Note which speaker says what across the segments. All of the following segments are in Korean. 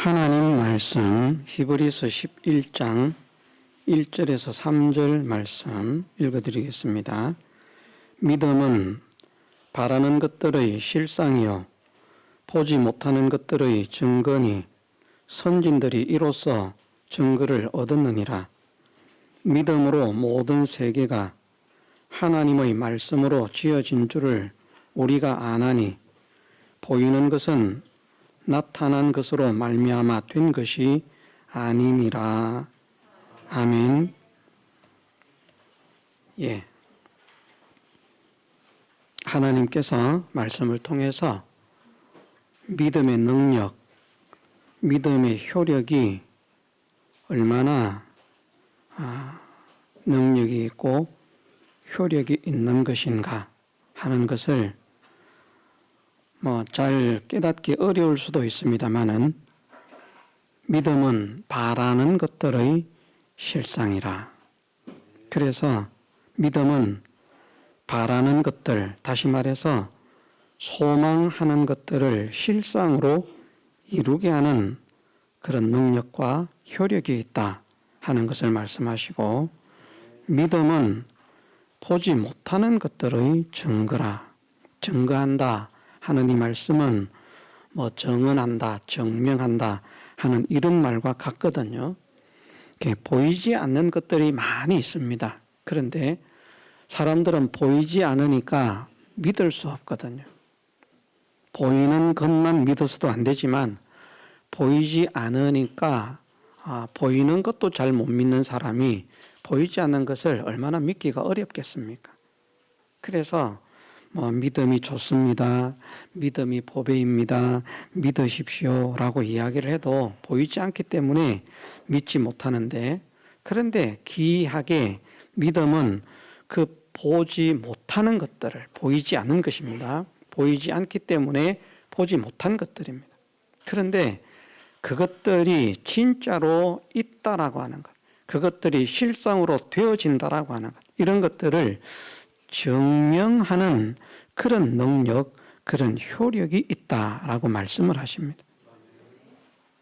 Speaker 1: 하나님 말씀 히브리서 11장 1절에서 3절 말씀 읽어드리겠습니다. 믿음은 바라는 것들의 실상이요 보지 못하는 것들의 증거니 선진들이 이로써 증거를 얻었느니라. 믿음으로 모든 세계가 하나님의 말씀으로 지어진 줄을 우리가 아나니 보이는 것은 나타난 것으로 말미암아 된 것이 아니니라. 아멘. 하나님께서 말씀을 통해서 믿음의 능력, 믿음의 효력이 얼마나 능력이 있고 효력이 있는 것인가 하는 것을 잘 깨닫기 어려울 수도 있습니다만은 믿음은 바라는 것들의 실상이라. 그래서 믿음은 바라는 것들, 다시 말해서 소망하는 것들을 실상으로 이루게 하는 그런 능력과 효력이 있다 하는 것을 말씀하시고, 믿음은 보지 못하는 것들의 증거라. 증거한다 하는 이 말씀은 정언한다, 증명한다 하는 이런 말과 같거든요. 보이지 않는 것들이 많이 있습니다. 그런데 사람들은 보이지 않으니까 믿을 수 없거든요. 보이는 것만 믿어서도 안 되지만 보이지 않으니까 보이는 것도 잘 못 믿는 사람이 보이지 않는 것을 얼마나 믿기가 어렵겠습니까? 그래서 믿음이 좋습니다. 믿음이 보배입니다. 믿으십시오 라고 이야기를 해도 보이지 않기 때문에 믿지 못하는데, 그런데 기이하게 믿음은 그 보지 못하는 것들을, 보이지 않는 것입니다. 보이지 않기 때문에 보지 못한 것들입니다. 그런데 그것들이 진짜로 있다라고 하는 것, 그것들이 실상으로 되어진다라고 하는 것, 이런 것들을 증명하는 그런 능력, 그런 효력이 있다라고 말씀을 하십니다.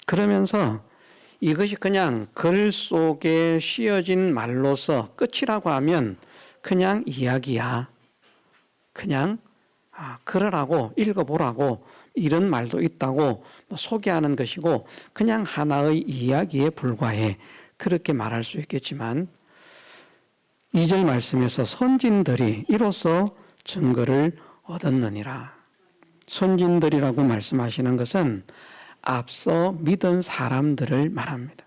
Speaker 1: 그러면서 이것이 그냥 글 속에 씌어진 말로서 끝이라고 하면 그냥 이야기야. 그냥 그러라고, 읽어보라고 이런 말도 있다고 소개하는 것이고 그냥 하나의 이야기에 불과해. 그렇게 말할 수 있겠지만 2절 말씀에서 선진들이 이로써 증거를 얻었느니라. 선진들이라고 말씀하시는 것은 앞서 믿은 사람들을 말합니다.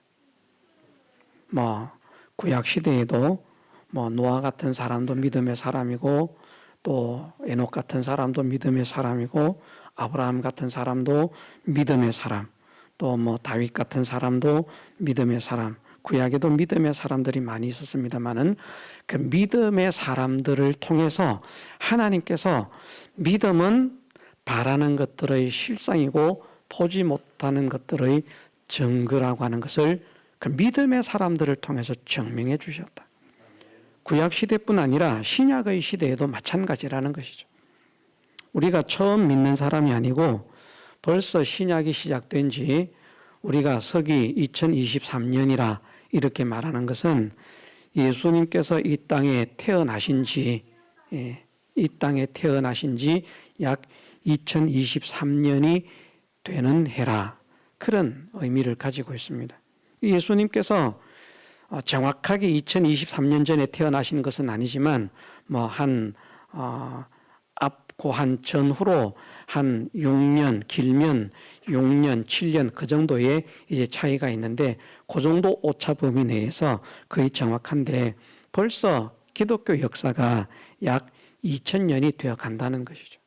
Speaker 1: 구약 시대에도 노아 같은 사람도 믿음의 사람이고, 또 에녹 같은 사람도 믿음의 사람이고, 아브라함 같은 사람도 믿음의 사람, 또 다윗 같은 사람도 믿음의 사람, 구약에도 믿음의 사람들이 많이 있었습니다만은 그 믿음의 사람들을 통해서 하나님께서 믿음은 바라는 것들의 실상이고 보지 못하는 것들의 증거라고 하는 것을 그 믿음의 사람들을 통해서 증명해 주셨다. 구약 시대뿐 아니라 신약의 시대에도 마찬가지라는 것이죠. 우리가 처음 믿는 사람이 아니고 벌써 신약이 시작된 지 우리가 서기 2023년이라 이렇게 말하는 것은 예수님께서 이 땅에 태어나신 지 약 2023년이 되는 해라, 그런 의미를 가지고 있습니다. 예수님께서 정확하게 2023년 전에 태어나신 것은 아니지만 앞고 한 전후로 한 6년, 길면 6년, 7년 그 정도의 이제 차이가 있는데 그 정도 오차 범위 내에서 거의 정확한데 벌써 기독교 역사가 약 2000년이 되어 간다는 것이죠.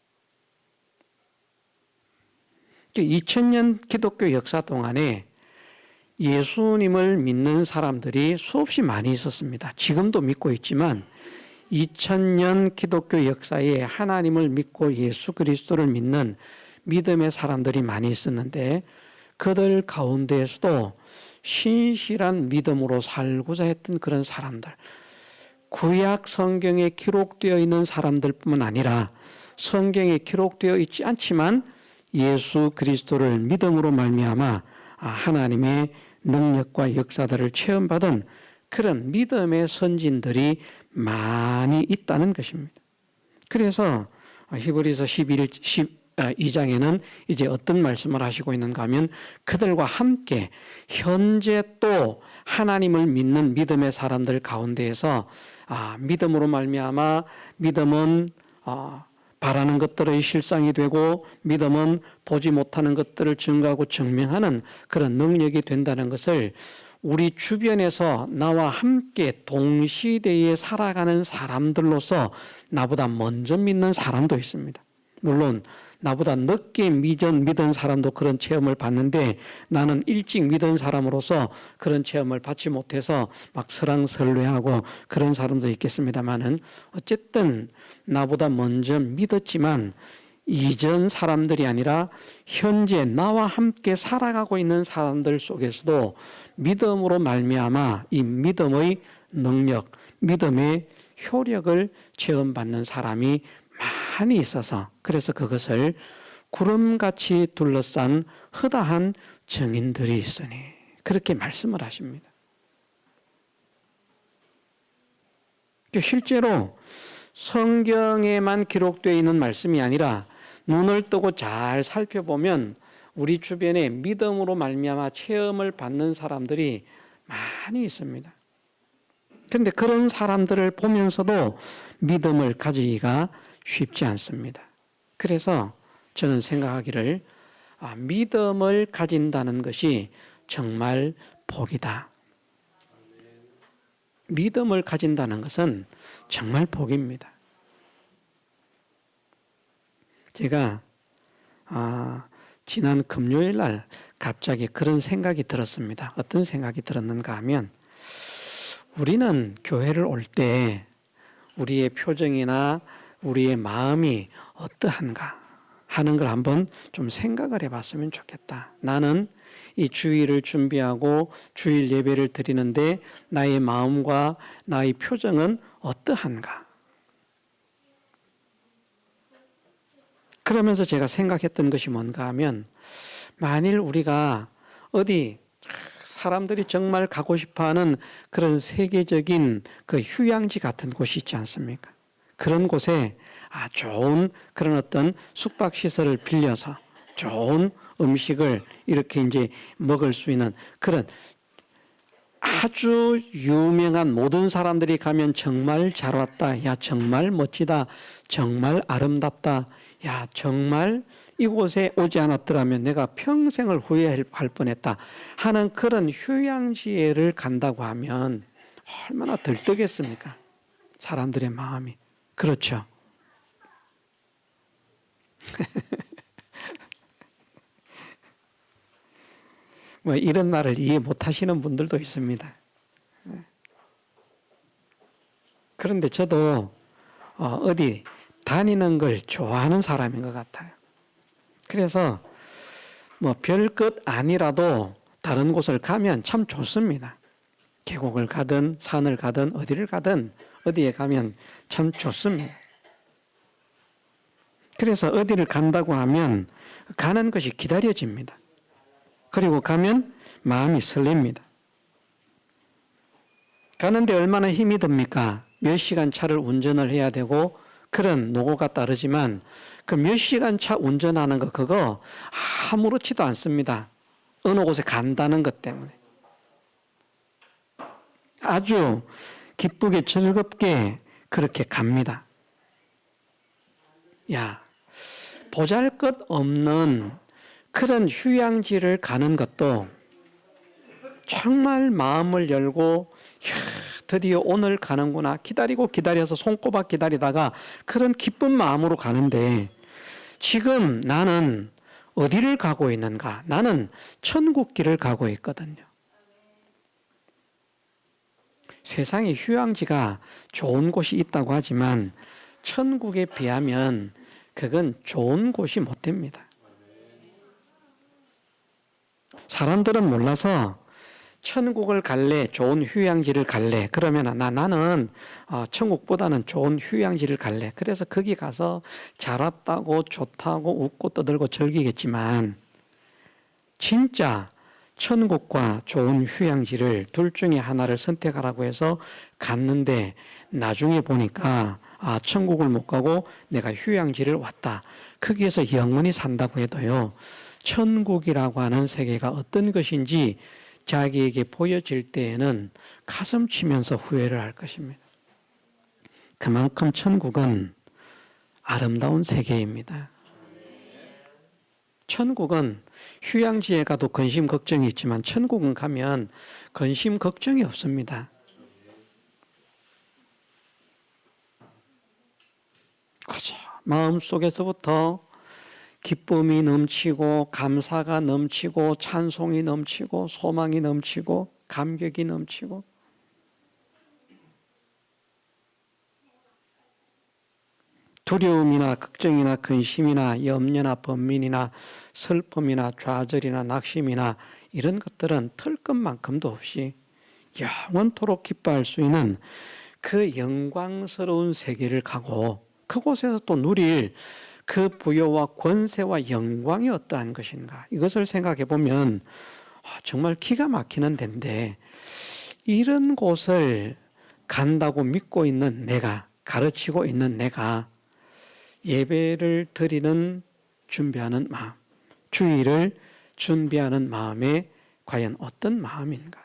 Speaker 1: 2000년 기독교 역사 동안에 예수님을 믿는 사람들이 수없이 많이 있었습니다. 지금도 믿고 있지만 2000년 기독교 역사에 하나님을 믿고 예수 그리스도를 믿는 믿음의 사람들이 많이 있었는데 그들 가운데에서도 신실한 믿음으로 살고자 했던 그런 사람들, 구약 성경에 기록되어 있는 사람들뿐만 아니라 성경에 기록되어 있지 않지만 예수 그리스도를 믿음으로 말미암아 하나님의 능력과 역사들을 체험받은 그런 믿음의 선진들이 많이 있다는 것입니다. 그래서 히브리서 12장에는 이제 어떤 말씀을 하시고 있는가 하면 그들과 함께 현재 또 하나님을 믿는 믿음의 사람들 가운데에서 믿음으로 말미암아 믿음은 바라는 것들의 실상이 되고 믿음은 보지 못하는 것들을 증거하고 증명하는 그런 능력이 된다는 것을 우리 주변에서 나와 함께 동시대에 살아가는 사람들로서 나보다 먼저 믿는 사람도 있습니다. 물론 나보다 늦게 믿은 사람도 그런 체험을 받는데 나는 일찍 믿은 사람으로서 그런 체험을 받지 못해서 막 설왕설래하고 그런 사람도 있겠습니다만은 어쨌든 나보다 먼저 믿었지만 이전 사람들이 아니라 현재 나와 함께 살아가고 있는 사람들 속에서도 믿음으로 말미암아 이 믿음의 능력, 믿음의 효력을 체험받는 사람이 많이 있어서 그래서 그것을 구름같이 둘러싼 허다한 증인들이 있으니 그렇게 말씀을 하십니다. 실제로 성경에만 기록되어 있는 말씀이 아니라 눈을 뜨고 잘 살펴보면 우리 주변에 믿음으로 말미암아 체험을 받는 사람들이 많이 있습니다. 그런데 그런 사람들을 보면서도 믿음을 가지기가 쉽지 않습니다. 그래서 저는 생각하기를 믿음을 가진다는 것이 정말 복이다. 믿음을 가진다는 것은 정말 복입니다. 제가 지난 금요일 날 갑자기 그런 생각이 들었습니다. 어떤 생각이 들었는가 하면 우리는 교회를 올 때 우리의 표정이나 우리의 마음이 어떠한가 하는 걸 한번 좀 생각을 해봤으면 좋겠다. 나는 이 주일을 준비하고 주일 예배를 드리는데 나의 마음과 나의 표정은 어떠한가? 그러면서 제가 생각했던 것이 뭔가 하면 만일 우리가 어디 사람들이 정말 가고 싶어하는 그런 세계적인 그 휴양지 같은 곳이 있지 않습니까? 그런 곳에 좋은 그런 어떤 숙박시설을 빌려서 좋은 음식을 이렇게 이제 먹을 수 있는 그런 아주 유명한 모든 사람들이 가면 정말 잘 왔다. 야, 정말 멋지다. 정말 아름답다. 야, 정말 이곳에 오지 않았더라면 내가 평생을 후회할 뻔했다. 하는 그런 휴양지를 간다고 하면 얼마나 들뜨겠습니까? 사람들의 마음이. 그렇죠. 뭐 이런 말을 이해 못 하시는 분들도 있습니다. 그런데 저도 어디 다니는 걸 좋아하는 사람인 것 같아요. 그래서 뭐 별것 아니라도 다른 곳을 가면 참 좋습니다. 계곡을 가든 산을 가든 어디를 가든 어디에 가면 참 좋습니다. 그래서 어디를 간다고 하면 가는 것이 기다려집니다. 그리고 가면 마음이 설렙니다. 가는데 얼마나 힘이 듭니까? 몇 시간 차를 운전을 해야 되고 그런 노고가 따르지만 그 몇 시간 차 운전하는 거 그거 아무렇지도 않습니다. 어느 곳에 간다는 것 때문에. 아주 기쁘게 즐겁게 그렇게 갑니다. 야, 보잘것없는 그런 휴양지를 가는 것도 정말 마음을 열고 드디어 오늘 가는구나 기다려서 손꼽아 기다리다가 그런 기쁜 마음으로 가는데 지금 나는 어디를 가고 있는가? 나는 천국길을 가고 있거든요. 세상에 휴양지가 좋은 곳이 있다고 하지만 천국에 비하면 그건 좋은 곳이 못 됩니다. 사람들은 몰라서 천국을 갈래, 좋은 휴양지를 갈래. 그러면 나는 천국보다는 좋은 휴양지를 갈래. 그래서 거기 가서 잘 왔다고 좋다고 웃고 떠들고 즐기겠지만 진짜 천국과 좋은 휴양지를 둘 중에 하나를 선택하라고 해서 갔는데 나중에 보니까 천국을 못 가고 내가 휴양지를 왔다. 거기에서 영원히 산다고 해도요. 천국이라고 하는 세계가 어떤 것인지 자기에게 보여질 때에는 가슴 치면서 후회를 할 것입니다. 그만큼 천국은 아름다운 세계입니다. 천국은 휴양지에 가도 근심 걱정이 있지만 천국은 가면 근심 걱정이 없습니다. 그죠. 마음속에서부터 기쁨이 넘치고 감사가 넘치고 찬송이 넘치고 소망이 넘치고 감격이 넘치고 두려움이나 걱정이나 근심이나 염려나 번민이나 슬픔이나 좌절이나 낙심이나 이런 것들은 털 것만큼도 없이 영원토록 기뻐할 수 있는 그 영광스러운 세계를 가고 그곳에서 또 누릴 그 부여와 권세와 영광이 어떠한 것인가 이것을 생각해 보면 정말 기가 막히는 데인데 이런 곳을 간다고 믿고 있는 내가 가르치고 있는 내가 예배를 드리는 준비하는 마음, 주일을 준비하는 마음에 과연 어떤 마음인가?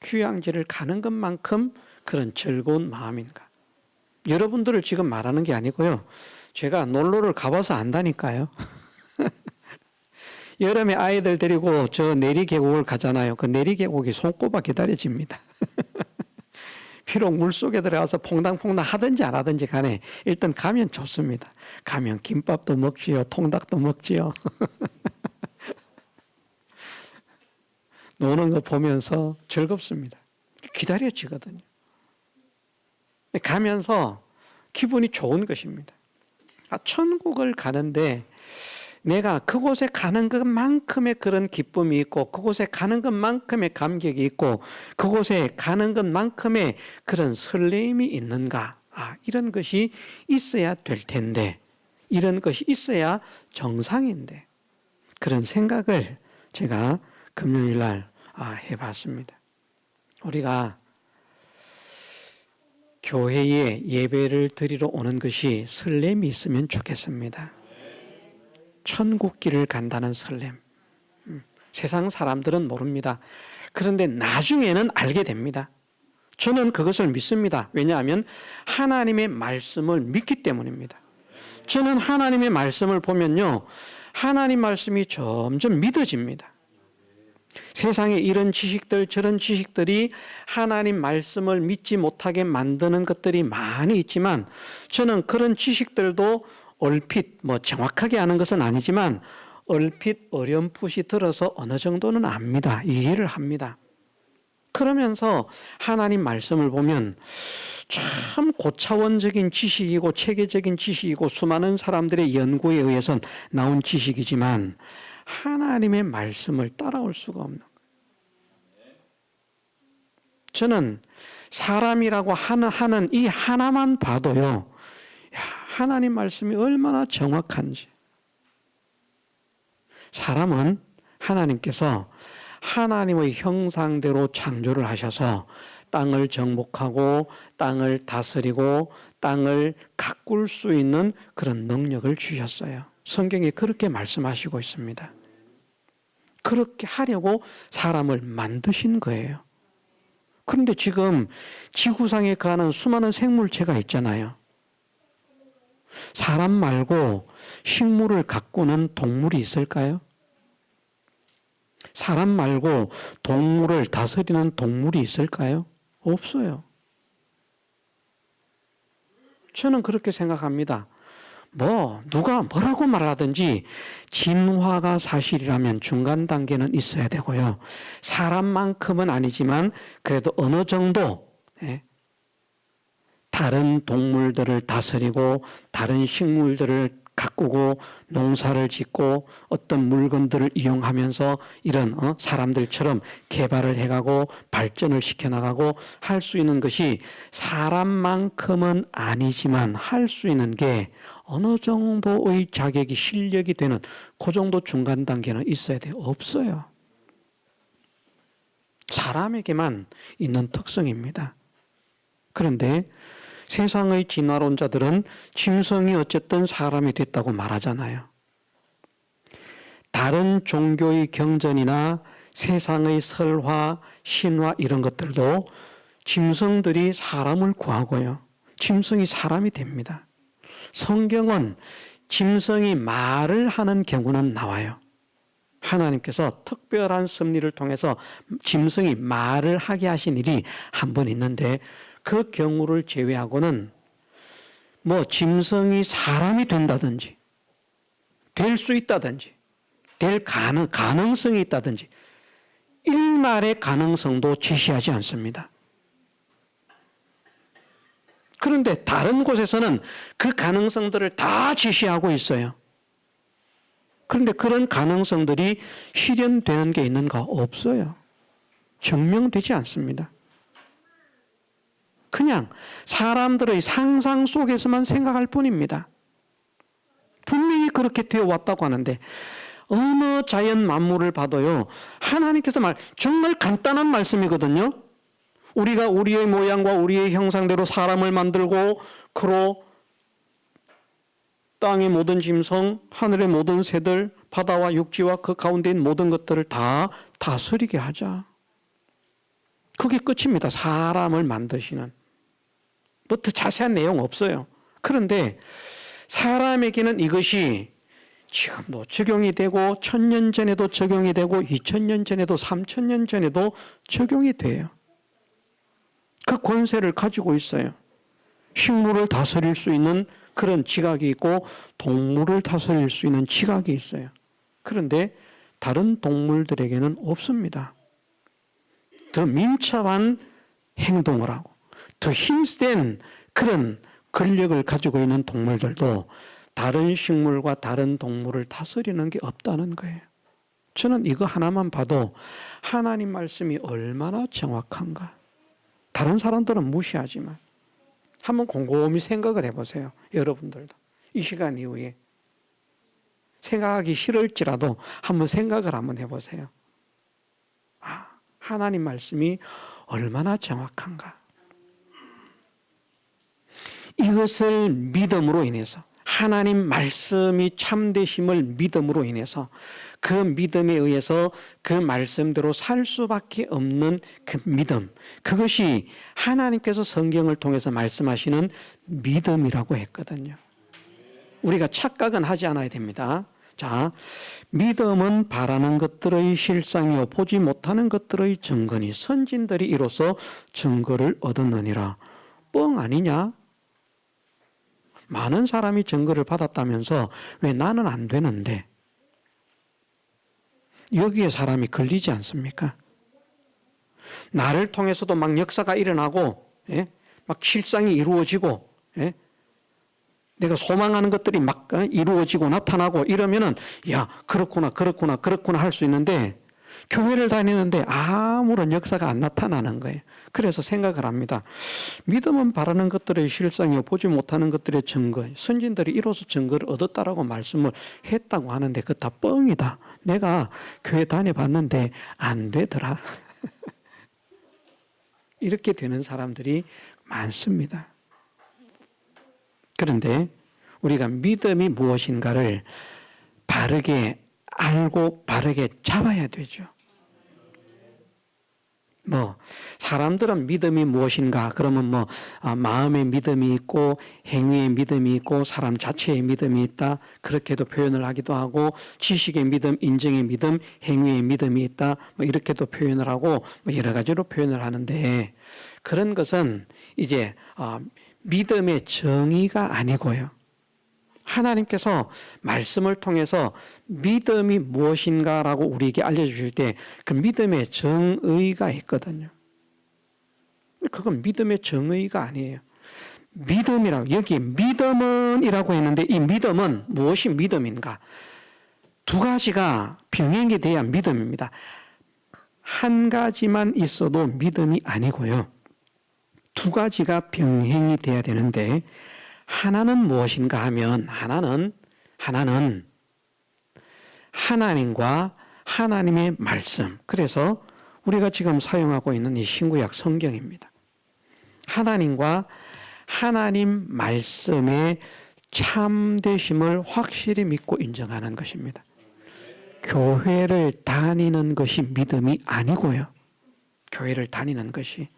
Speaker 1: 휴양지를 가는 것만큼 그런 즐거운 마음인가? 여러분들을 지금 말하는 게 아니고요. 제가 놀러를 가봐서 안다니까요. 여름에 아이들 데리고 저 내리계곡을 가잖아요. 그 내리계곡이 손꼽아 기다려집니다. 비록 물속에 들어가서 퐁당퐁당 하든지 안 하든지 간에 일단 가면 좋습니다. 가면 김밥도 먹지요. 통닭도 먹지요. 노는 거 보면서 즐겁습니다. 기다려지거든요. 가면서 기분이 좋은 것입니다. 천국을 가는데 내가 그곳에 가는 것만큼의 그런 기쁨이 있고 그곳에 가는 것만큼의 감격이 있고 그곳에 가는 것만큼의 그런 설레임이 있는가? 이런 것이 있어야 될 텐데 이런 것이 있어야 정상인데 그런 생각을 제가 금요일 날 해봤습니다. 우리가 교회에 예배를 드리러 오는 것이 설렘이 있으면 좋겠습니다. 천국길을 간다는 설렘. 세상 사람들은 모릅니다. 그런데 나중에는 알게 됩니다. 저는 그것을 믿습니다. 왜냐하면 하나님의 말씀을 믿기 때문입니다. 저는 하나님의 말씀을 보면요. 하나님 말씀이 점점 믿어집니다. 세상에 이런 지식들 저런 지식들이 하나님 말씀을 믿지 못하게 만드는 것들이 많이 있지만 저는 그런 지식들도 얼핏 정확하게 아는 것은 아니지만 얼핏 어렴풋이 들어서 어느 정도는 압니다. 이해를 합니다. 그러면서 하나님 말씀을 보면 참 고차원적인 지식이고 체계적인 지식이고 수많은 사람들의 연구에 의해서 나온 지식이지만 하나님의 말씀을 따라올 수가 없는 거예요. 저는 사람이라고 하는 이 하나만 봐도요. 하나님 말씀이 얼마나 정확한지. 사람은 하나님께서 하나님의 형상대로 창조를 하셔서 땅을 정복하고 땅을 다스리고 땅을 가꿀 수 있는 그런 능력을 주셨어요. 성경에 그렇게 말씀하시고 있습니다. 그렇게 하려고 사람을 만드신 거예요. 그런데 지금 지구상에 거하는 수많은 생물체가 있잖아요. 사람 말고 식물을 가꾸는 동물이 있을까요? 사람 말고 동물을 다스리는 동물이 있을까요? 없어요. 저는 그렇게 생각합니다. 누가 뭐라고 말하든지 진화가 사실이라면 중간 단계는 있어야 되고요. 사람만큼은 아니지만 그래도 어느 정도 다른 동물들을 다스리고 다른 식물들을 가꾸고 농사를 짓고 어떤 물건들을 이용하면서 이런 사람들처럼 개발을 해가고 발전을 시켜나가고 할 수 있는 것이 사람만큼은 아니지만 할 수 있는 게 어느 정도의 자격이 실력이 되는 그 정도 중간 단계는 있어야 돼요. 없어요. 사람에게만 있는 특성입니다. 그런데 세상의 진화론자들은 짐승이 어쨌든 사람이 됐다고 말하잖아요. 다른 종교의 경전이나 세상의 설화, 신화 이런 것들도 짐승들이 사람을 구하고요. 짐승이 사람이 됩니다. 성경은 짐승이 말을 하는 경우는 나와요. 하나님께서 특별한 섭리를 통해서 짐승이 말을 하게 하신 일이 한 번 있는데 그 경우를 제외하고는 뭐 짐승이 사람이 된다든지 될 수 있다든지 될 가능성이 있다든지 일말의 가능성도 제시하지 않습니다. 그런데 다른 곳에서는 그 가능성들을 다 제시하고 있어요. 그런데 그런 가능성들이 실현되는 게 있는가? 없어요. 증명되지 않습니다. 그냥 사람들의 상상 속에서만 생각할 뿐입니다. 분명히 그렇게 되어 왔다고 하는데 어느 자연 만물을 봐도요. 하나님께서 정말 간단한 말씀이거든요. 우리가 우리의 모양과 우리의 형상대로 사람을 만들고 그로 땅의 모든 짐승, 하늘의 모든 새들, 바다와 육지와 그 가운데 있는 모든 것들을 다 다스리게 하자. 그게 끝입니다. 사람을 만드시는. 뭐 더 자세한 내용 없어요. 그런데 사람에게는 이것이 지금도 적용이 되고 1000년 전에도 적용이 되고 2000년 전에도 3000년 전에도 적용이 돼요. 그 권세를 가지고 있어요. 식물을 다스릴 수 있는 그런 지각이 있고 동물을 다스릴 수 있는 지각이 있어요. 그런데 다른 동물들에게는 없습니다. 더 민첩한 행동을 하고 더 힘센 그런 권력을 가지고 있는 동물들도 다른 식물과 다른 동물을 다스리는 게 없다는 거예요. 저는 이거 하나만 봐도 하나님 말씀이 얼마나 정확한가. 다른 사람들은 무시하지만 한번 곰곰이 생각을 해보세요. 여러분들도 이 시간 이후에 생각하기 싫을지라도 한번 생각을 한번 해보세요. 하나님 말씀이 얼마나 정확한가. 이것을 믿음으로 인해서 하나님 말씀이 참되심을 믿음으로 인해서 그 믿음에 의해서 그 말씀대로 살 수밖에 없는 그 믿음, 그것이 하나님께서 성경을 통해서 말씀하시는 믿음이라고 했거든요. 우리가 착각은 하지 않아야 됩니다. 자, 믿음은 바라는 것들의 실상이요 보지 못하는 것들의 증거니 선진들이 이로써 증거를 얻었느니라. 뻥 아니냐? 많은 사람이 증거를 받았다면서 왜 나는 안 되는데? 여기에 사람이 걸리지 않습니까? 나를 통해서도 막 역사가 일어나고, 막 실상이 이루어지고, 내가 소망하는 것들이 막 이루어지고 나타나고 이러면은, 야, 그렇구나 할 수 있는데, 교회를 다니는데 아무런 역사가 안 나타나는 거예요. 그래서 생각을 합니다. 믿음은 바라는 것들의 실상이요 보지 못하는 것들의 증거. 선진들이 이로써 증거를 얻었다라고 말씀을 했다고 하는데 그거 다 뻥이다. 내가 교회 다녀봤는데 안 되더라. 이렇게 되는 사람들이 많습니다. 그런데 우리가 믿음이 무엇인가를 바르게 알고 바르게 잡아야 되죠. 사람들은 믿음이 무엇인가? 그러면 마음의 믿음이 있고, 행위의 믿음이 있고, 사람 자체의 믿음이 있다. 그렇게도 표현을 하기도 하고, 지식의 믿음, 인정의 믿음, 행위의 믿음이 있다. 이렇게도 표현을 하고, 여러 가지로 표현을 하는데, 그런 것은 이제, 믿음의 정의가 아니고요. 하나님께서 말씀을 통해서 믿음이 무엇인가라고 우리에게 알려주실 때 그 믿음의 정의가 있거든요. 그건 믿음의 정의가 아니에요. 믿음이라고, 여기 믿음은 이라고 했는데 이 믿음은 무엇이 믿음인가? 두 가지가 병행이 돼야 믿음입니다. 한 가지만 있어도 믿음이 아니고요. 두 가지가 병행이 돼야 되는데 하나는 무엇인가 하면 하나는 하나님과 하나님의 말씀. 그래서 우리가 지금 사용하고 있는 이 신구약 성경입니다. 하나님과 하나님 말씀의 참되심을 확실히 믿고 인정하는 것입니다. 교회를 다니는 것이 믿음이 아니고요. 교회를 다니는 것이.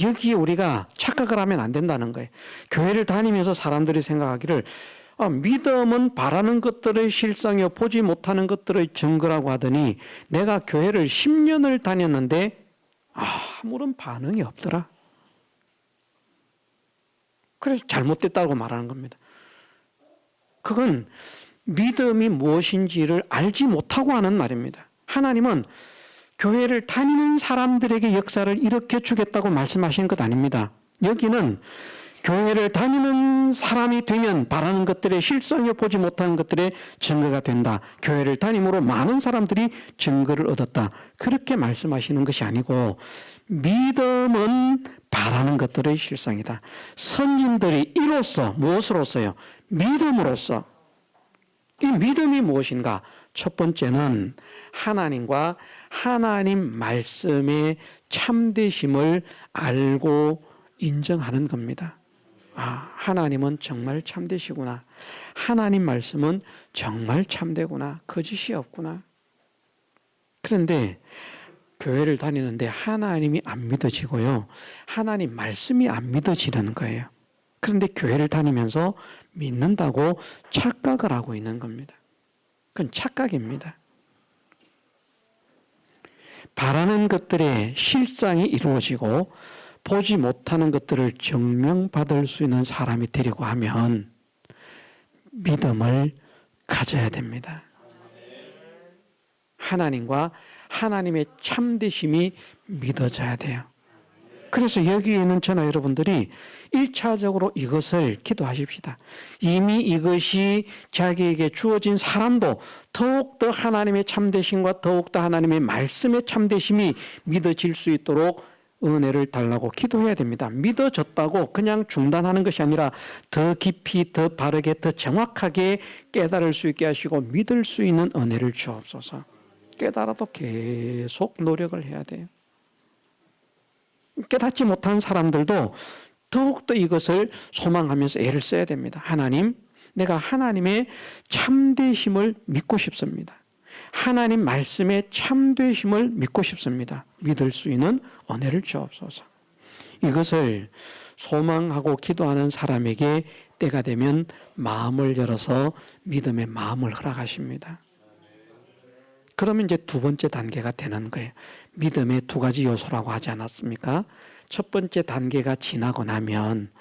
Speaker 1: 여기에 우리가 착각을 하면 안 된다는 거예요. 교회를 다니면서 사람들이 생각하기를 믿음은 바라는 것들의 실상이요 보지 못하는 것들의 증거라고 하더니 내가 교회를 10년을 다녔는데 아무런 반응이 없더라. 그래서 잘못됐다고 말하는 겁니다. 그건 믿음이 무엇인지를 알지 못하고 하는 말입니다. 하나님은 교회를 다니는 사람들에게 역사를 일으켜 주겠다고 말씀하시는 것 아닙니다. 여기는 교회를 다니는 사람이 되면 바라는 것들의 실상이 보지 못하는 것들의 증거가 된다. 교회를 다님으로 많은 사람들이 증거를 얻었다. 그렇게 말씀하시는 것이 아니고 믿음은 바라는 것들의 실상이다. 선진들이 이로써 무엇으로써요? 믿음으로써. 이 믿음이 무엇인가? 첫 번째는 하나님과 하나님 말씀의 참되심을 알고 인정하는 겁니다. 하나님은 정말 참되시구나. 하나님 말씀은 정말 참되구나. 거짓이 없구나. 그런데 교회를 다니는데 하나님이 안 믿어지고요. 하나님 말씀이 안 믿어지는 거예요. 그런데 교회를 다니면서 믿는다고 착각을 하고 있는 겁니다. 그건 착각입니다. 바라는 것들의 실상이 이루어지고 보지 못하는 것들을 증명받을 수 있는 사람이 되려고 하면 믿음을 가져야 됩니다. 하나님과 하나님의 참되심이 믿어져야 돼요. 그래서 여기에 있는 저나 여러분들이 1차적으로 이것을 기도하십시다. 이미 이것이 자기에게 주어진 사람도 더욱더 하나님의 참되심과 더욱더 하나님의 말씀의 참되심이 믿어질 수 있도록 은혜를 달라고 기도해야 됩니다. 믿어졌다고 그냥 중단하는 것이 아니라 더 깊이, 더 바르게, 더 정확하게 깨달을 수 있게 하시고 믿을 수 있는 은혜를 주옵소서. 깨달아도 계속 노력을 해야 돼요. 깨닫지 못한 사람들도 더욱더 이것을 소망하면서 애를 써야 됩니다. 하나님, 내가 하나님의 참되심을 믿고 싶습니다. 하나님 말씀의 참되심을 믿고 싶습니다. 믿을 수 있는 은혜를 주옵소서. 이것을 소망하고 기도하는 사람에게 때가 되면 마음을 열어서 믿음의 마음을 허락하십니다. 그러면 이제 두 번째 단계가 되는 거예요. 믿음의 두 가지 요소라고 하지 않았습니까? 첫 번째 단계가 지나고 나면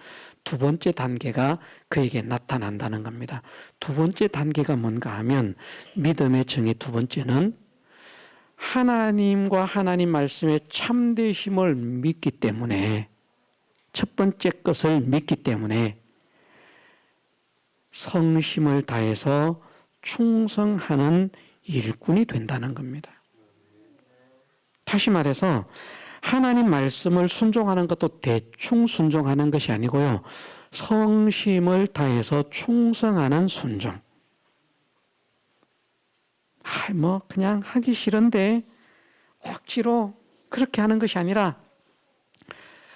Speaker 1: 두 번째 단계가 그에게 나타난다는 겁니다. 두 번째 단계가 뭔가 하면 믿음의 정의 두 번째는 하나님과 하나님 말씀의 참되심을 믿기 때문에 첫 번째 것을 믿기 때문에 성심을 다해서 충성하는 일꾼이 된다는 겁니다. 다시 말해서 하나님 말씀을 순종하는 것도 대충 순종하는 것이 아니고요. 성심을 다해서 충성하는 순종. 그냥 하기 싫은데 억지로 그렇게 하는 것이 아니라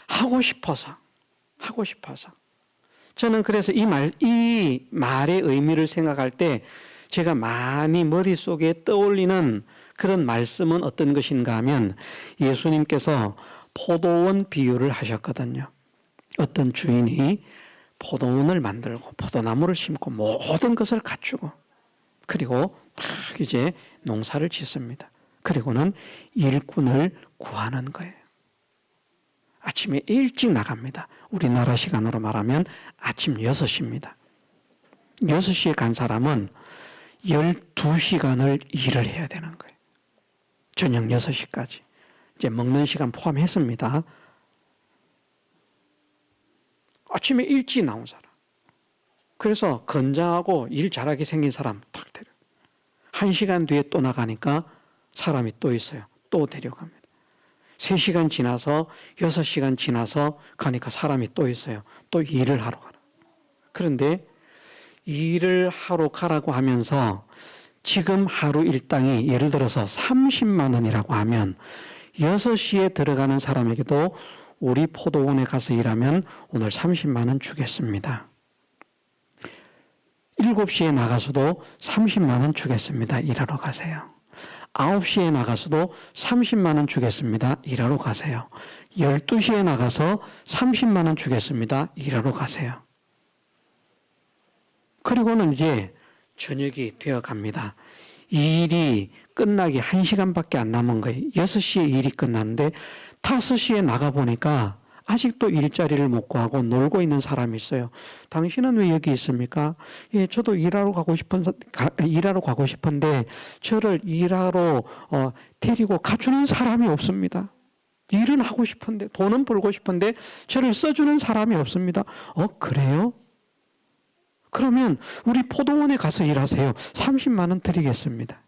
Speaker 1: 하고 싶어서. 저는 그래서 이 말의 의미를 생각할 때 제가 많이 머릿속에 떠올리는 그런 말씀은 어떤 것인가 하면 예수님께서 포도원 비유를 하셨거든요. 어떤 주인이 포도원을 만들고 포도나무를 심고 모든 것을 갖추고 그리고 딱 이제 농사를 짓습니다. 그리고는 일꾼을 구하는 거예요. 아침에 일찍 나갑니다. 우리나라 시간으로 말하면 아침 6시입니다. 6시에 간 사람은 12시간을 일을 해야 되는 거예요. 저녁 6시까지. 이제 먹는 시간 포함했습니다. 아침에 일찍 나온 사람. 그래서 건장하고 일 잘하게 생긴 사람 탁 데려. 1시간 뒤에 또 나가니까 사람이 또 있어요. 또 데려갑니다. 3시간 지나서 6시간 지나서 가니까 사람이 또 있어요. 또 일을 하러 가라. 그런데 일을 하러 가라고 하면서 지금 하루 일당이 예를 들어서 30만 원이라고 하면 6시에 들어가는 사람에게도 우리 포도원에 가서 일하면 오늘 30만 원 주겠습니다. 7시에 나가서도 30만 원 주겠습니다. 일하러 가세요. 9시에 나가서도 30만 원 주겠습니다. 일하러 가세요. 12시에 나가서 30만 원 주겠습니다. 일하러 가세요. 그리고는 이제 저녁이 되어 갑니다. 이 일이 끝나기 1시간밖에 안 남은 거예요. 6시에 일이 끝났는데 5시에 나가보니까 아직도 일자리를 못 구하고 놀고 있는 사람이 있어요. 당신은 왜 여기 있습니까? 예, 저도 일하러 가고 싶은데 저를 일하러 데리고 가주는 사람이 없습니다. 일은 하고 싶은데 돈은 벌고 싶은데 저를 써주는 사람이 없습니다. 그래요? 그러면 우리 포도원에 가서 일하세요. 30만 원 드리겠습니다.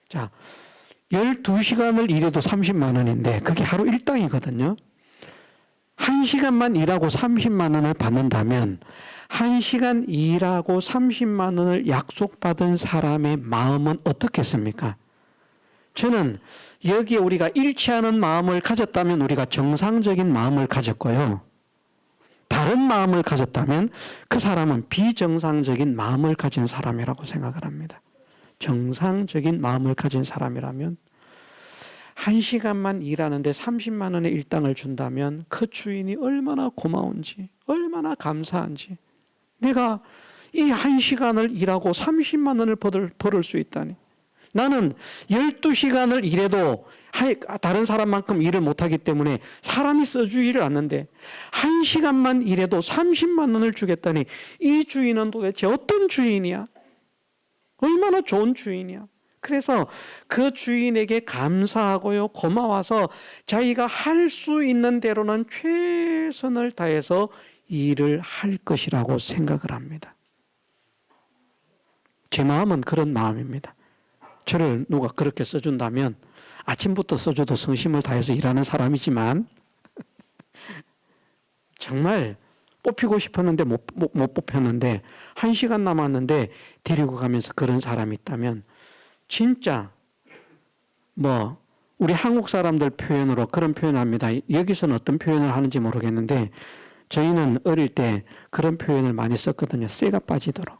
Speaker 1: 자, 12시간을 일해도 30만 원인데 그게 하루 일당이거든요. 1시간만 일하고 30만 원을 받는다면 1시간 일하고 30만 원을 약속받은 사람의 마음은 어떻겠습니까? 저는 여기에 우리가 일치하는 마음을 가졌다면 우리가 정상적인 마음을 가졌고요. 다른 마음을 가졌다면 그 사람은 비정상적인 마음을 가진 사람이라고 생각을 합니다. 정상적인 마음을 가진 사람이라면 1시간만 일하는데 30만 원의 일당을 준다면 그 주인이 얼마나 고마운지, 얼마나 감사한지, 내가 이 1시간을 일하고 30만 원을 벌을 수 있다니, 나는 12시간을 일해도 다른 사람만큼 일을 못하기 때문에 사람이 써주지를 않는데 1시간만 일해도 30만 원을 주겠다니, 이 주인은 도대체 어떤 주인이야? 얼마나 좋은 주인이야. 그래서 그 주인에게 감사하고요, 고마워서 자기가 할 수 있는 대로는 최선을 다해서 일을 할 것이라고 생각을 합니다. 제 마음은 그런 마음입니다. 저를 누가 그렇게 써준다면 아침부터 써줘도 성심을 다해서 일하는 사람이지만 정말 뽑히고 싶었는데 못 뽑혔는데 1시간 남았는데 데리고 가면서 그런 사람이 있다면 진짜 우리 한국 사람들 표현으로 그런 표현을 합니다. 여기서는 어떤 표현을 하는지 모르겠는데 저희는 어릴 때 그런 표현을 많이 썼거든요. 쇠가 빠지도록.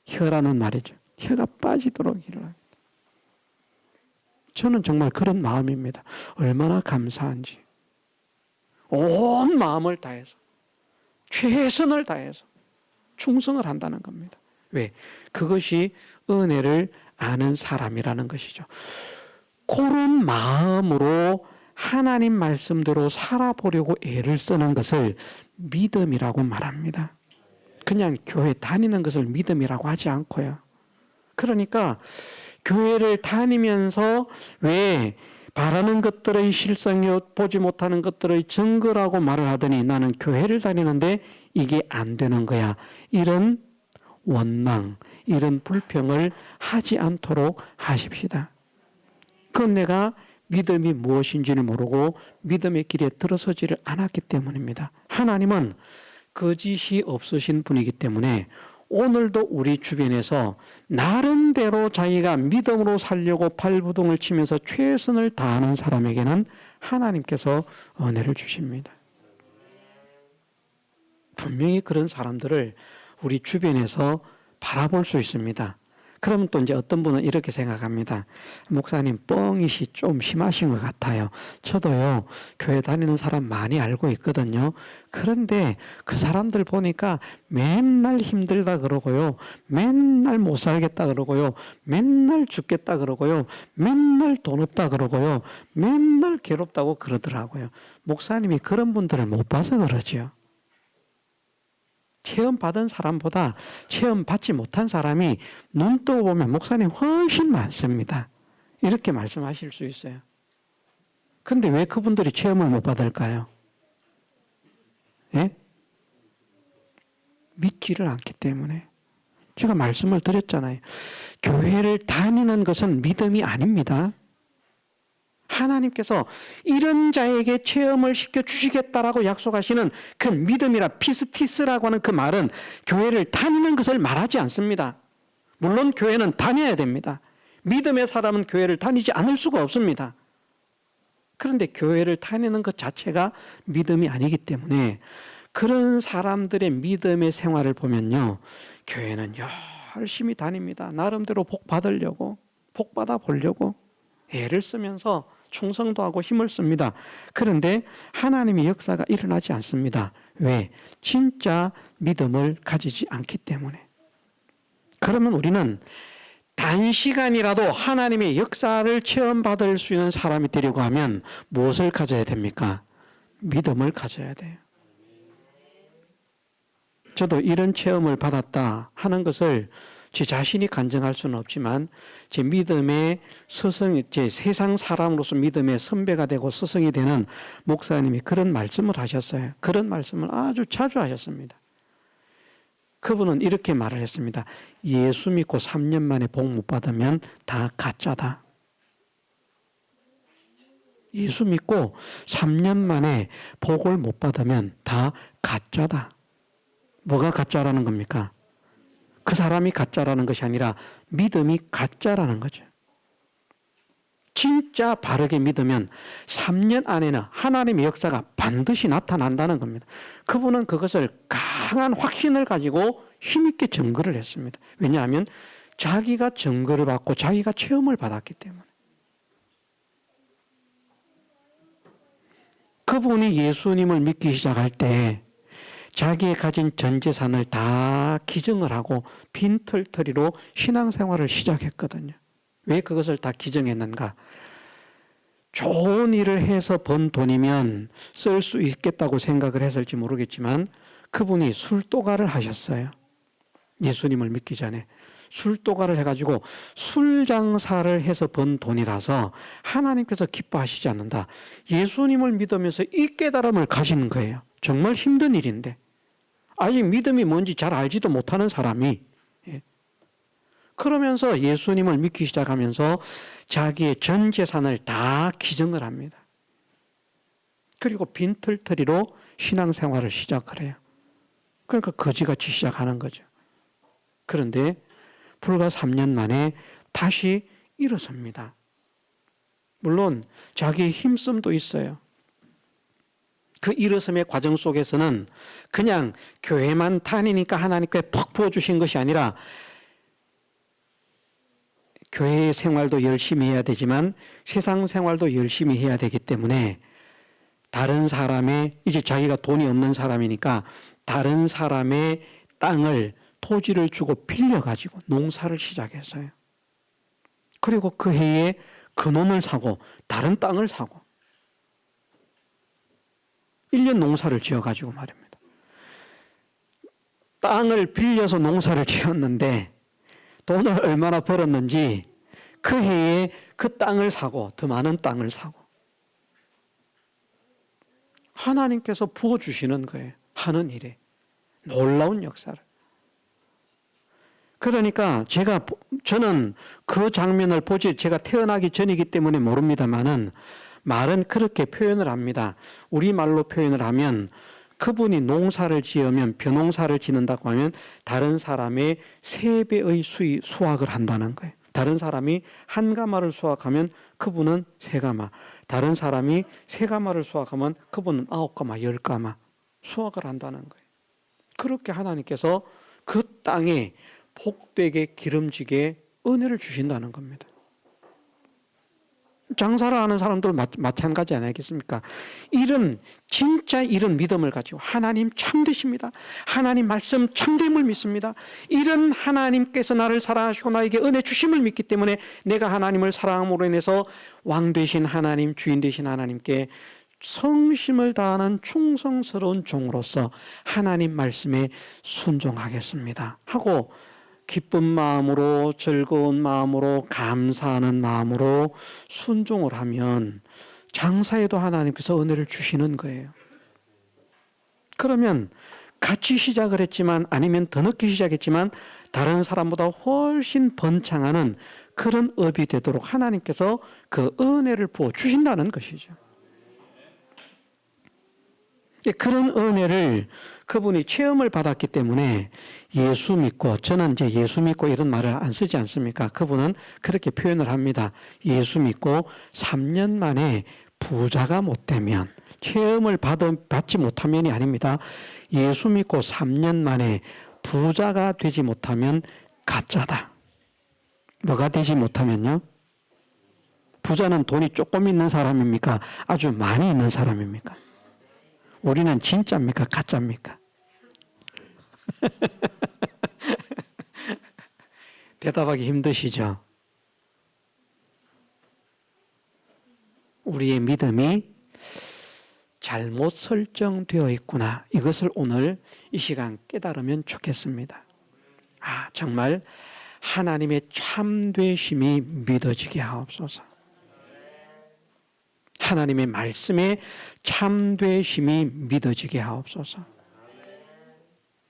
Speaker 1: 혀라는 말이죠. 혀가 빠지도록 일을 합니다. 저는 정말 그런 마음입니다. 얼마나 감사한지. 온 마음을 다해서, 최선을 다해서 충성을 한다는 겁니다. 왜? 그것이 은혜를 아는 사람이라는 것이죠. 그런 마음으로 하나님 말씀대로 살아보려고 애를 쓰는 것을 믿음이라고 말합니다. 그냥 교회 다니는 것을 믿음이라고 하지 않고요. 그러니까 교회를 다니면서 왜 바라는 것들의 실상이요 보지 못하는 것들의 증거라고 말을 하더니 나는 교회를 다니는데 이게 안 되는 거야, 이런 원망, 이런 불평을 하지 않도록 하십시다. 그건 내가 믿음이 무엇인지를 모르고 믿음의 길에 들어서지를 않았기 때문입니다. 하나님은 거짓이 없으신 분이기 때문에 오늘도 우리 주변에서 나름대로 자기가 믿음으로 살려고 발부동을 치면서 최선을 다하는 사람에게는 하나님께서 은혜를 주십니다. 분명히 그런 사람들을 우리 주변에서 바라볼 수 있습니다. 그러면 또 이제 어떤 분은 이렇게 생각합니다. 목사님, 뻥이시 좀 심하신 것 같아요. 저도요, 교회 다니는 사람 많이 알고 있거든요. 그런데 그 사람들 보니까 맨날 힘들다 그러고요, 맨날 못 살겠다 그러고요, 맨날 죽겠다 그러고요, 맨날 돈 없다 그러고요, 맨날 괴롭다고 그러더라고요. 목사님이 그런 분들을 못 봐서 그러죠. 체험 받은 사람보다 체험 받지 못한 사람이 눈 뜨고 보면 목사님 훨씬 많습니다. 이렇게 말씀하실 수 있어요. 그런데 왜 그분들이 체험을 못 받을까요? 예? 믿지를 않기 때문에. 제가 말씀을 드렸잖아요. 교회를 다니는 것은 믿음이 아닙니다. 하나님께서 이런 자에게 체험을 시켜 주시겠다라고 약속하시는 그 믿음이라 피스티스라고 하는 그 말은 교회를 다니는 것을 말하지 않습니다. 물론 교회는 다녀야 됩니다. 믿음의 사람은 교회를 다니지 않을 수가 없습니다. 그런데 교회를 다니는 것 자체가 믿음이 아니기 때문에 그런 사람들의 믿음의 생활을 보면요, 교회는 열심히 다닙니다. 나름대로 복 받으려고, 복 받아 보려고 애를 쓰면서 충성도 하고 힘을 씁니다. 그런데 하나님의 역사가 일어나지 않습니다. 왜? 진짜 믿음을 가지지 않기 때문에. 그러면 우리는 단시간이라도 하나님의 역사를 체험받을 수 있는 사람이 되려고 하면 무엇을 가져야 됩니까? 믿음을 가져야 돼요. 저도 이런 체험을 받았다 하는 것을 제 자신이 간증할 수는 없지만 제 믿음의 스승, 제 세상 사람으로서 믿음의 선배가 되고 스승이 되는 목사님이 그런 말씀을 하셨어요. 그런 말씀을 아주 자주 하셨습니다. 그분은 이렇게 말을 했습니다. 예수 믿고 3년 만에 복 못 받으면 다 가짜다. 예수 믿고 3년 만에 복을 못 받으면 다 가짜다. 뭐가 가짜라는 겁니까? 그 사람이 가짜라는 것이 아니라 믿음이 가짜라는 거죠. 진짜 바르게 믿으면 3년 안에는 하나님의 역사가 반드시 나타난다는 겁니다. 그분은 그것을 강한 확신을 가지고 힘있게 증거를 했습니다. 왜냐하면 자기가 증거를 받고 자기가 체험을 받았기 때문에. 그분이 예수님을 믿기 시작할 때 자기의 가진 전 재산을 다 기증을 하고 빈털터리로 신앙생활을 시작했거든요. 왜 그것을 다 기증했는가? 좋은 일을 해서 번 돈이면 쓸 수 있겠다고 생각을 했을지 모르겠지만 그분이 술도가를 하셨어요. 예수님을 믿기 전에. 술도가를 해가지고 술 장사를 해서 번 돈이라서 하나님께서 기뻐하시지 않는다. 예수님을 믿으면서 이 깨달음을 가진 거예요. 정말 힘든 일인데. 아직 믿음이 뭔지 잘 알지도 못하는 사람이. 그러면서 예수님을 믿기 시작하면서 자기의 전 재산을 다 기증을 합니다. 그리고 빈털터리로 신앙생활을 시작을 해요. 그러니까 거지같이 시작하는 거죠. 그런데 불과 3년 만에 다시 일어섭니다. 물론 자기의 힘씀도 있어요. 그 일어섬의 과정 속에서는 그냥 교회만 다니니까 하나님께 퍽 부어주신 것이 아니라 교회 생활도 열심히 해야 되지만 세상 생활도 열심히 해야 되기 때문에 다른 사람의, 이제 자기가 돈이 없는 사람이니까 다른 사람의 땅을, 토지를 주고 빌려가지고 농사를 시작했어요. 그리고 그 해에 그놈을 사고 다른 땅을 사고 1년 농사를 지어가지고 말입니다. 땅을 빌려서 농사를 지었는데 돈을 얼마나 벌었는지 그 해에 그 땅을 사고 더 많은 땅을 사고 하나님께서 부어주시는 거예요. 하는 일에 놀라운 역사를. 그러니까 저는 그 장면을 보지, 제가 태어나기 전이기 때문에 모릅니다만은 말은 그렇게 표현을 합니다. 우리말로 표현을 하면 그분이 농사를 지으면, 벼농사를 짓는다고 하면 다른 사람의 3배의 수확을 한다는 거예요. 다른 사람이 1가마를 수확하면 그분은 3가마, 다른 사람이 3가마를 수확하면 그분은 9가마, 10가마 수확을 한다는 거예요. 그렇게 하나님께서 그 땅에 복되게 기름지게 은혜를 주신다는 겁니다. 장사를 하는 사람들 마찬가지 아니겠습니까? 진짜 이런 믿음을 가지고 하나님 참되십니다. 하나님 말씀 참됨을 믿습니다. 이런 하나님께서 나를 사랑하시고 나에게 은혜 주심을 믿기 때문에 내가 하나님을 사랑함으로 인해서 왕 되신 하나님, 주인 되신 하나님께 성심을 다하는 충성스러운 종으로서 하나님 말씀에 순종하겠습니다 하고 기쁜 마음으로, 즐거운 마음으로, 감사하는 마음으로 순종을 하면 장사에도 하나님께서 은혜를 주시는 거예요. 그러면 같이 시작을 했지만, 아니면 더 늦게 시작했지만 다른 사람보다 훨씬 번창하는 그런 업이 되도록 하나님께서 그 은혜를 부어 주신다는 것이죠. 그런 은혜를 그분이 체험을 받았기 때문에 예수 믿고, 저는 이제 예수 믿고 이런 말을 안 쓰지 않습니까? 그분은 그렇게 표현을 합니다. 예수 믿고 3년 만에 부자가 못 되면, 체험을 받지 못하면이 아닙니다. 예수 믿고 3년 만에 부자가 되지 못하면 가짜다. 뭐가 되지 못하면요? 부자는 돈이 조금 있는 사람입니까? 아주 많이 있는 사람입니까? 우리는 진짜입니까? 가짜입니까? 대답하기 힘드시죠? 우리의 믿음이 잘못 설정되어 있구나. 이것을 오늘 이 시간 깨달으면 좋겠습니다. 정말 하나님의 참되심이 믿어지게 하옵소서. 하나님의 말씀에 참되심이 믿어지게 하옵소서.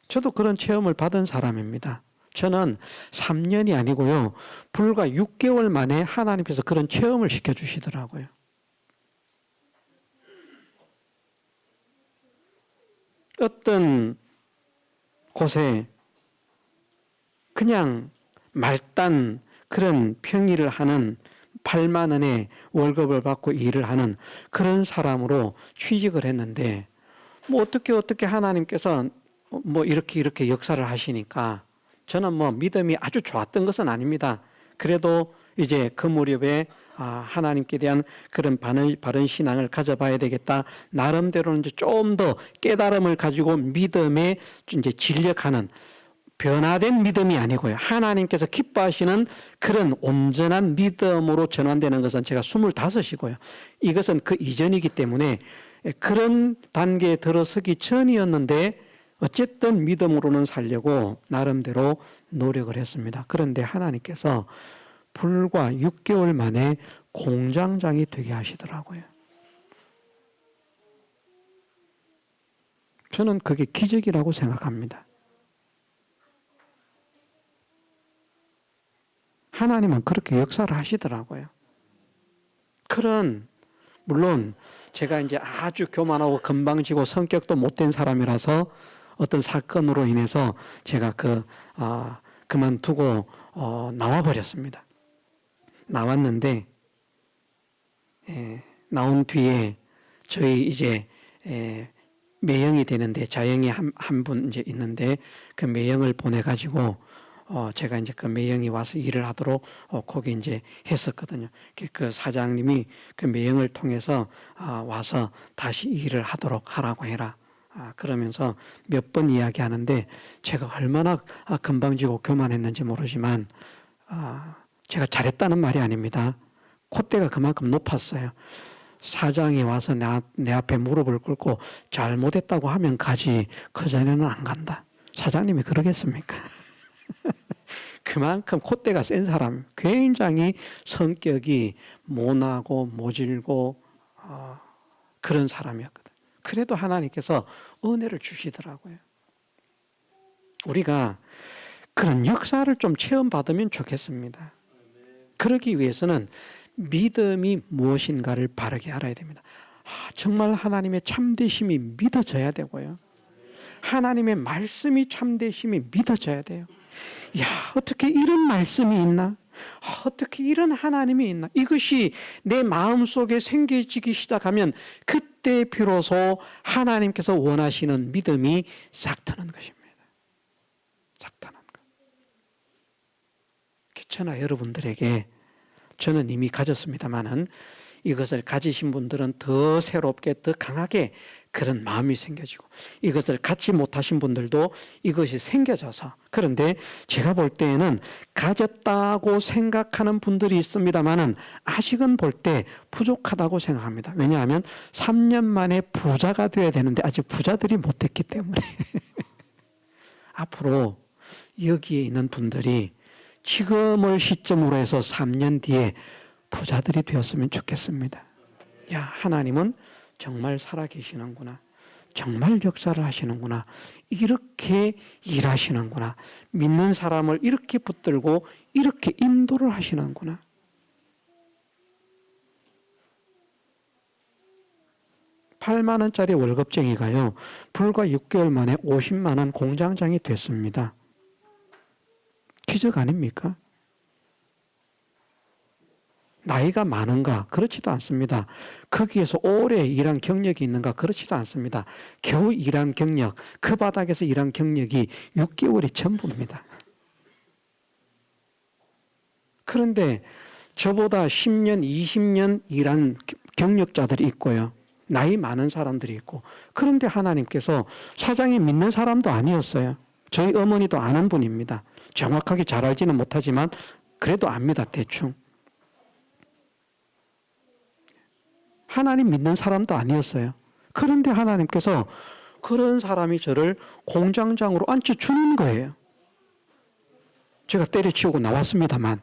Speaker 1: 저도 그런 체험을 받은 사람입니다. 저는 3년이 아니고요, 불과 6개월 만에 하나님께서 그런 체험을 시켜주시더라고요. 어떤 곳에 그냥 말단 그런 평일을 하는 8만 원의 월급을 받고 일을 하는 그런 사람으로 취직을 했는데, 뭐 어떻게 하나님께서 뭐 이렇게 역사를 하시니까 저는 뭐 믿음이 아주 좋았던 것은 아닙니다. 그래도 이제 그 무렵에 하나님께 대한 그런 바른 신앙을 가져봐야 되겠다. 나름대로는 이제 좀 더 깨달음을 가지고 믿음에 이제 진력하는, 변화된 믿음이 아니고요, 하나님께서 기뻐하시는 그런 온전한 믿음으로 전환되는 것은 제가 25이고요. 이것은 그 이전이기 때문에 그런 단계에 들어서기 전이었는데 어쨌든 믿음으로는 살려고 나름대로 노력을 했습니다. 그런데 하나님께서 불과 6개월 만에 공장장이 되게 하시더라고요. 저는 그게 기적이라고 생각합니다. 하나님은 그렇게 역사를 하시더라고요. 물론 제가 이제 아주 교만하고 건방지고 성격도 못된 사람이라서 어떤 사건으로 인해서 제가 그만두고 나와버렸습니다. 나왔는데, 나온 뒤에 저희 이제 매형이 되는데, 자형이 한 분 이제 있는데, 그 매형을 보내가지고 제가 이제 그 매형이 와서 일을 하도록 거기 이제 했었거든요. 그 사장님이 그 매형을 통해서 와서 다시 일을 하도록 하라고 해라. 그러면서 몇 번 이야기하는데, 제가 얼마나 건방지고 교만했는지 모르지만 제가 잘했다는 말이 아닙니다. 콧대가 그만큼 높았어요. 사장이 와서 내 앞에 무릎을 꿇고 잘못했다고 하면 가지, 그전에는 안 간다. 사장님이 그러겠습니까? 그만큼 콧대가 센 사람, 굉장히 성격이 모나고 모질고 그런 사람이었거든. 그래도 하나님께서 은혜를 주시더라고요. 우리가 그런 역사를 좀 체험받으면 좋겠습니다. 그러기 위해서는 믿음이 무엇인가를 바르게 알아야 됩니다. 정말 하나님의 참되심이 믿어져야 되고요, 하나님의 말씀이 참되심이 믿어져야 돼요. 어떻게 이런 말씀이 있나? 어떻게 이런 하나님이 있나? 이것이 내 마음속에 생겨지기 시작하면 그때 비로소 하나님께서 원하시는 믿음이 싹 트는 것입니다. 싹 트는 것. 귀찮아 여러분들에게 저는 이미 가졌습니다만은, 이것을 가지신 분들은 더 새롭게, 더 강하게 그런 마음이 생겨지고, 이것을 갖지 못하신 분들도 이것이 생겨져서, 그런데 제가 볼 때에는 가졌다고 생각하는 분들이 있습니다만은 아직은 볼 때 부족하다고 생각합니다. 왜냐하면 3년 만에 부자가 되어야 되는데 아직 부자들이 못됐기 때문에 앞으로 여기에 있는 분들이 지금을 시점으로 해서 3년 뒤에 부자들이 되었으면 좋겠습니다. 하나님은 정말 살아계시는구나. 정말 역사를 하시는구나. 이렇게 일하시는구나. 믿는 사람을 이렇게 붙들고 이렇게 인도를 하시는구나. (8만 원짜리) 월급쟁이가요, 불과 6개월 만에 50만 원 공장장이 됐습니다. 기적 아닙니까? 나이가 많은가? 그렇지도 않습니다. 거기에서 오래 일한 경력이 있는가? 그렇지도 않습니다. 겨우 일한 경력, 그 바닥에서 일한 경력이 6개월이 전부입니다. 그런데 저보다 10년, 20년 일한 경력자들이 있고요. 나이 많은 사람들이 있고. 그런데 하나님께서 사장이 믿는 사람도 아니었어요. 저희 어머니도 아는 분입니다. 정확하게 잘 알지는 못하지만 그래도 압니다. 대충. 하나님 믿는 사람도 아니었어요. 그런데 하나님께서 그런 사람이 저를 공장장으로 앉혀주는 거예요. 제가 때려치우고 나왔습니다만.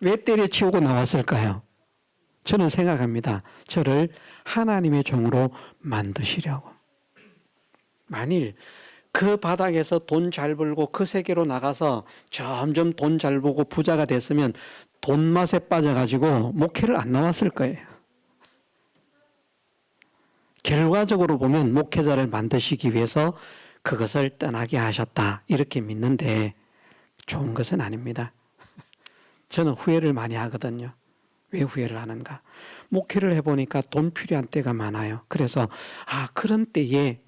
Speaker 1: 왜 때려치우고 나왔을까요? 저는 생각합니다. 저를 하나님의 종으로 만드시려고. 만일 그 바닥에서 돈 잘 벌고 그 세계로 나가서 점점 돈 잘 벌고 부자가 됐으면 돈 맛에 빠져가지고 목회를 안 나왔을 거예요. 결과적으로 보면 목회자를 만드시기 위해서 그것을 떠나게 하셨다, 이렇게 믿는데 좋은 것은 아닙니다. 저는 후회를 많이 하거든요. 왜 후회를 하는가? 목회를 해보니까 돈 필요한 때가 많아요. 그래서 그런 때에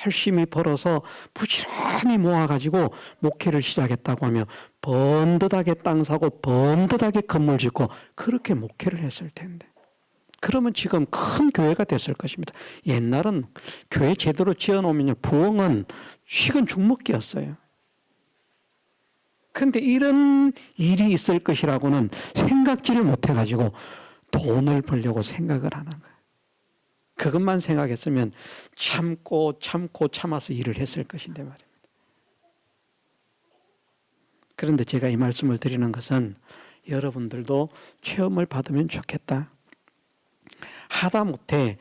Speaker 1: 열심히 벌어서 부지런히 모아가지고 목회를 시작했다고 하면 번듯하게 땅 사고 번듯하게 건물 짓고 그렇게 목회를 했을 텐데, 그러면 지금 큰 교회가 됐을 것입니다. 옛날은 교회 제대로 지어놓으면 부흥은 식은 죽 먹기였어요. 그런데 이런 일이 있을 것이라고는 생각지를 못해가지고 돈을 벌려고 생각을 하는 거예요. 그것만 생각했으면 참고 참아서 일을 했을 것인데 말입니다. 그런데 제가 이 말씀을 드리는 것은 여러분들도 체험을 받으면 좋겠다. 하다못해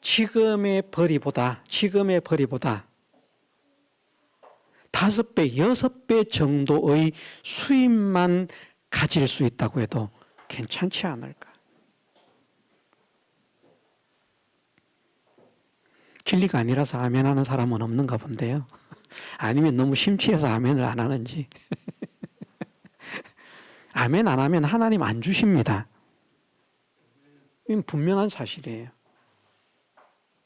Speaker 1: 지금의 벌이보다 5배, 6배 정도의 수입만 가질 수 있다고 해도 괜찮지 않을까? 진리가 아니라서 아멘 하는 사람은 없는가 본데요. 아니면 너무 심취해서 아멘을 안 하는지. 아멘 안 하면 하나님 안 주십니다. 이건 분명한 사실이에요.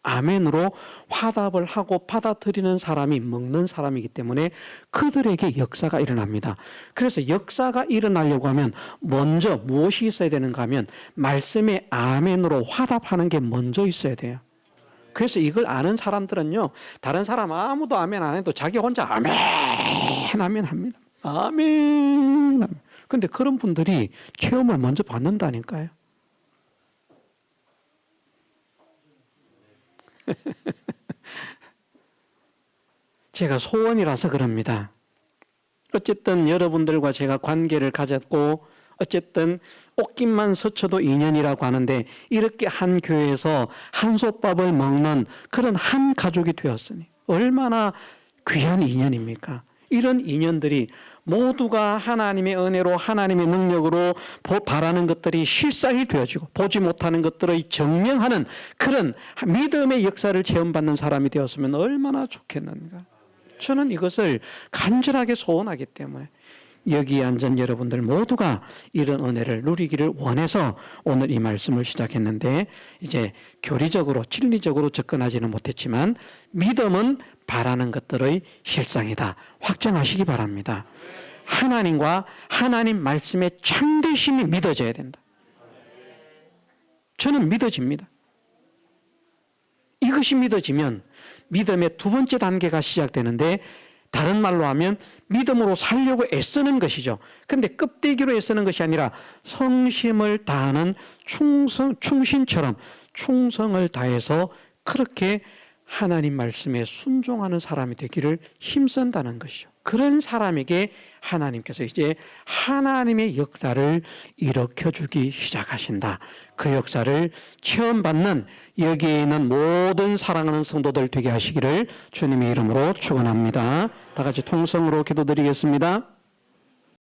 Speaker 1: 아멘으로 화답을 하고 받아들이는 사람이 먹는 사람이기 때문에 그들에게 역사가 일어납니다. 그래서 역사가 일어나려고 하면 먼저 무엇이 있어야 되는가 하면 말씀에 아멘으로 화답하는 게 먼저 있어야 돼요. 그래서 이걸 아는 사람들은요, 다른 사람 아무도 아멘 안 해도 자기 혼자 아멘 합니다. 아멘. 근데 그런 분들이 체험을 먼저 받는다니까요. 제가 소원이라서 그럽니다. 어쨌든 여러분들과 제가 관계를 가졌고, 어쨌든 옷깃만 스쳐도 인연이라고 하는데 이렇게 한 교회에서 한솥밥을 먹는 그런 한 가족이 되었으니 얼마나 귀한 인연입니까? 이런 인연들이 모두가 하나님의 은혜로 하나님의 능력으로 바라는 것들이 실상이 되어지고 보지 못하는 것들을 증명하는 그런 믿음의 역사를 체험받는 사람이 되었으면 얼마나 좋겠는가. 저는 이것을 간절하게 소원하기 때문에 여기에 앉은 여러분들 모두가 이런 은혜를 누리기를 원해서 오늘 이 말씀을 시작했는데, 이제 교리적으로 진리적으로 접근하지는 못했지만 믿음은 바라는 것들의 실상이다, 확정하시기 바랍니다. 하나님과 하나님 말씀의 참되심이 믿어져야 된다. 저는 믿어집니다. 이것이 믿어지면 믿음의 두 번째 단계가 시작되는데, 다른 말로 하면 믿음으로 살려고 애쓰는 것이죠. 그런데 껍데기로 애쓰는 것이 아니라 성심을 다하는 충신처럼 충성을 다해서 그렇게 하나님 말씀에 순종하는 사람이 되기를 힘쓴다는 것이죠. 그런 사람에게 하나님께서 이제 하나님의 역사를 일으켜주기 시작하신다. 그 역사를 체험받는 여기에 있는 모든 사랑하는 성도들 되게 하시기를 주님의 이름으로 축원합니다. 다 같이 통성으로 기도드리겠습니다.